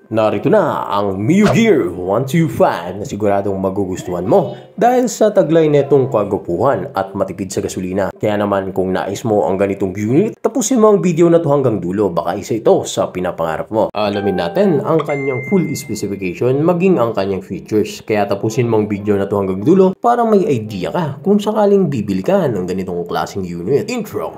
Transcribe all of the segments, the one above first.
Narito na ang Mio Gear 125 na siguradong magugustuhan mo dahil sa taglay netong kagupuhan at matipid sa gasolina. Kaya naman kung nais mo ang ganitong unit, tapusin mo ang video na to hanggang dulo, baka isa ito sa pinapangarap mo. Alamin natin ang kanyang full specification maging ang kanyang features. Kaya tapusin mo ang video na to hanggang dulo para may idea ka kung sakaling bibili ka ng ganitong klaseng unit. Intro!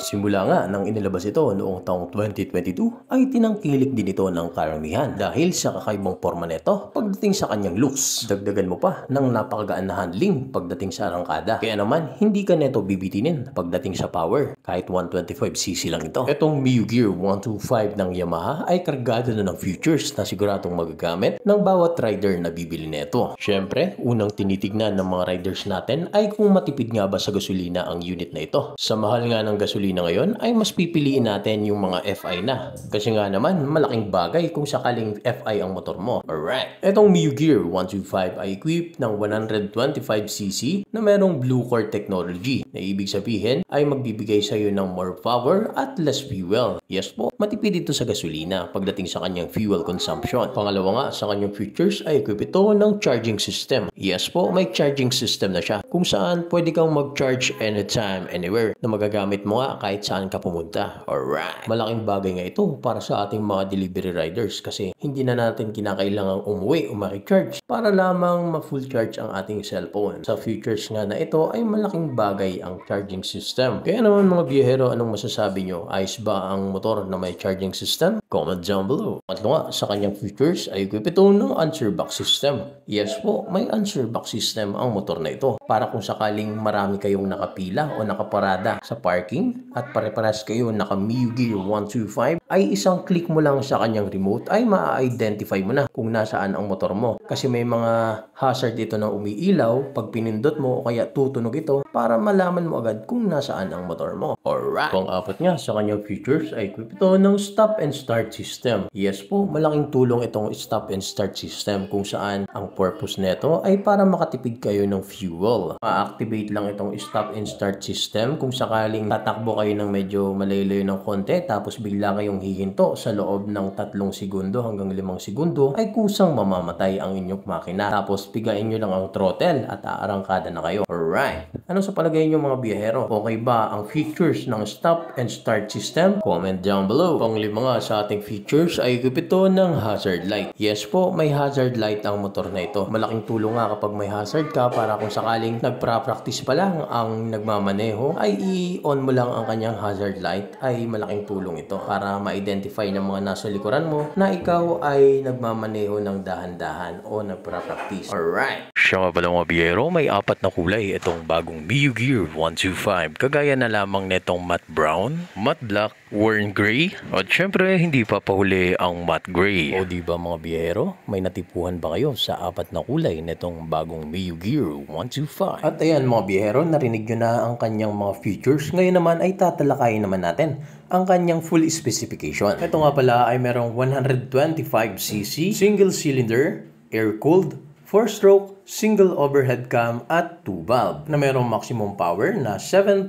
Simula nga nang inilabas ito noong taong 2022 ay tinangkilik din ito ng karamihan dahil sa kakaibang forma nito pagdating sa kanyang looks. Dagdagan mo pa ng napakagaan na handling pagdating sa arangkada. Kaya naman hindi ka neto bibitinin pagdating sa power kahit 125cc lang ito. Itong Mio Gear 125 ng Yamaha ay kargado na ng features na siguradong magagamit ng bawat rider na bibili neto. Syempre, unang tinitignan ng mga riders natin ay kung matipid nga ba sa gasolina ang unit na ito. Sa mahal nga ng gasolina ngayon ay mas pipiliin natin yung mga FI na. Kasi nga naman malaking bagay kung sakaling FI ang motor mo. Alright. Itong Mio Gear 125 ay equipped ng 125cc na merong Blue Core technology na ibig sabihin ay magbibigay sa iyo ng more power at less fuel. Yes po, matipid ito sa gasolina pagdating sa kanyang fuel consumption. Pangalawa nga sa kanyang features ay equipped ito ng charging system. Yes po, may charging system na siya kung saan pwede kang mag-charge anytime, anywhere na magagamit mo nga kahit saan ka pumunta. Alright. Malaking bagay nga ito para sa ating mga delivery riders kasi hindi na natin kinakailangang umuwi o makicharge para lamang ma-full charge ang ating cellphone. Sa features nga na ito ay malaking bagay ang charging system. Kaya naman mga biyahero, anong masasabi nyo? Ayos ba ang motor na may charging system? Comment down below. At nga, sa kanyang features ay equipped ito ng answer box system. Yes po, may answer box system ang motor na ito para kung sakaling marami kayong nakapila o nakaparada sa parking at pare-pares kayo naka Mio Gear 125 ay isang click mo lang sa kanyang remote ay ma-identify mo na kung nasaan ang motor mo. Kasi may mga hazard dito na umiilaw pag pinindot mo o kaya tutunog ito para malaman mo agad kung nasaan ang motor mo. Alright. Pang-apat nga sa kanyang features ay equipped ito ng stop and start system. Yes po, malaking tulong itong stop and start system kung saan ang purpose nito ay para makatipid kayo ng fuel. Ma-activate lang itong stop and start system kung sakaling tatakbo kayo ng medyo malayo ng konti tapos bigla kayong hihinto sa loob ng 3 segundo hanggang 5 segundo ay kusang mamamatay ang inyong makina. Tapos pigain nyo lang ang throttle at aarangkada na kayo. Alright. Ano sa palagay nyo mga biyahero? Okay ba ang features ng stop and start system? Comment down below. Panglima nga sa ating features ay equipped ito ng hazard light. Yes po, may hazard light ang motor na ito. Malaking tulong nga kapag may hazard ka para kung sakaling nagpra-practice pa lang ang nagmamaneho ay i-on mo lang ang kanyang hazard light ay malaking tulong ito para ma-identify ng mga nasa likuran mo na ikaw ay nagmamaneho ng dahan-dahan o nagpra-practice. Alright. Siya nga pala mga biyero, may 4 na kulay itong bagong Mio Gear 125. Kagaya na lamang netong matte brown, matte black, worn gray, at syempre hindi pa pahuli ang matte gray. O diba mga biyero, may natipuhan ba kayo sa 4 na kulay netong bagong Mio Gear 125? At ayan mga biyero, narinig nyo na ang kanyang mga features. Ngayon naman ay tatalakayin naman natin ang kanyang full specification. Ito nga pala ay merong 125cc, single cylinder, air-cooled, 4-stroke, single overhead cam at 2-valve na merong maximum power na 7.0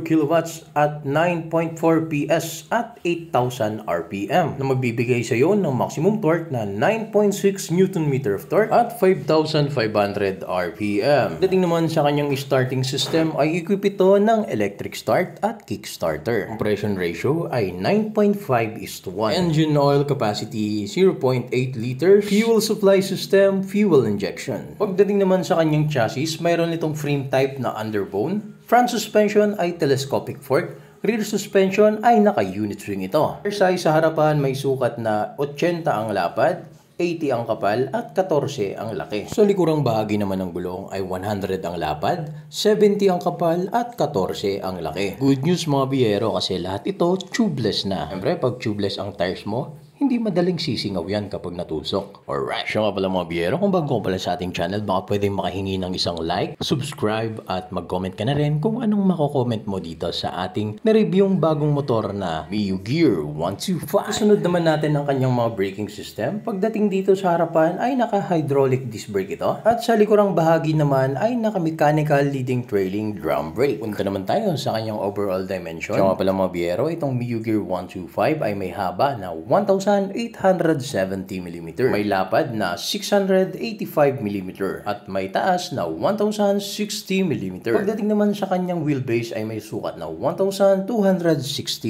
kW at 9.4 PS at 8,000 RPM na magbibigay sa iyo ng maximum torque na 9.6 Nm of torque at 5,500 RPM. Dating naman sa kanyang starting system ay equip ito ng electric start at kickstarter. Compression ratio ay 9.5:1. Engine oil capacity 0.8 liters. Fuel supply system, fuel injection. Pagdating naman sa kanyang chassis, mayroon itong frame type na underbone. Front suspension ay telescopic fork. Rear suspension ay naka-unit swing ito. Rear size sa harapan may sukat na 80 ang lapad, 80 ang kapal at 14 ang laki. Sa likurang bahagi naman ng gulong ay 100 ang lapad, 70 ang kapal at 14 ang laki. Good news mga biyero kasi lahat ito tubeless na. Siyempre pag tubeless ang tires mo, hindi madaling sisingaw yan kapag natusok. Alright, siya nga pala mga biyero, kung bago pala sa ating channel, baka pwedeng makahingi ng isang like, subscribe, at mag-comment ka na rin kung anong mako-comment mo dito sa ating na-reviewing bagong motor na Mio Gear 125. Sunod naman natin ang kanyang mga braking system. Pagdating dito sa harapan ay naka-hydraulic disc brake ito. At sa likurang bahagi naman ay naka-mechanical leading trailing drum brake. Punta naman tayo sa kanyang overall dimension. Siya nga pala mga biyero, itong Mio Gear 125 ay may haba na 1,870 mm. May lapad na 685 mm at may taas na 1,060 mm. Pagdating naman sa kanyang wheelbase ay may sukat na 1,260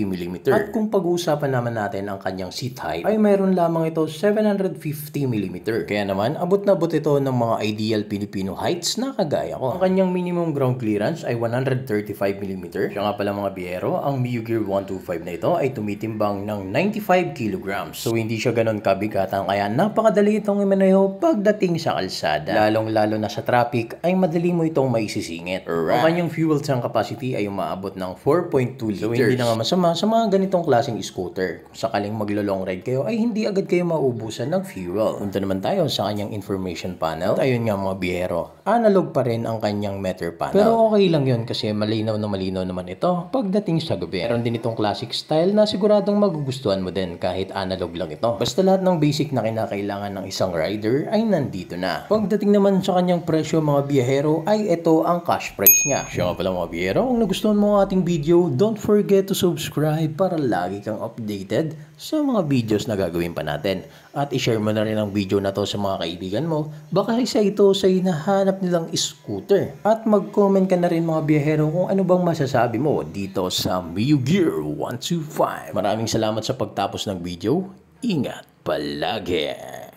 mm. At kung pag-uusapan naman natin ang kanyang seat height ay mayroon lamang ito 750 mm. Kaya naman abot na abot ito ng mga ideal Filipino heights na kagaya ko. Ang kanyang minimum ground clearance ay 135 mm. Siya nga pala mga biyero, ang Mio Gear 125 na ito ay tumitimbang ng 95 kilograms. So hindi siya ganun kabigatan kaya napakadali itong imaneho pagdating sa kalsada. Lalong-lalo na sa traffic ay madali mo itong maisisingit. Right. Ang kanyang fuel tank capacity ay umaabot ng 4.2 liters. So hindi na nga masama sa mga ganitong klaseng scooter. Kung sakaling maglo-long ride kayo ay hindi agad kayo mauubusan ng fuel. Punta naman tayo sa kanyang information panel. At ayun nga mga biyero, analog pa rin ang kanyang meter panel. Pero okay lang yun kasi malinaw naman ito pagdating sa gabi. Meron din itong classic style na siguradong magugustuhan mo din kahit analog lang ito. Basta lahat ng basic na kinakailangan ng isang rider ay nandito na. Pagdating naman sa kanyang presyo mga biyahero ay ito ang cash price niya. Siya nga pala mga biyahero, kung nagustuhan mo ang ating video, don't forget to subscribe para lagi kang updated sa mga videos na gagawin pa natin. At i-share mo na rin ang video na to sa mga kaibigan mo. Baka isa ito sa hinahanap nilang scooter. At mag-comment ka na rin mga biyahero kung ano bang masasabi mo dito sa Mio Gear 125. Maraming salamat sa pagtapos ng video. Ingat palagi!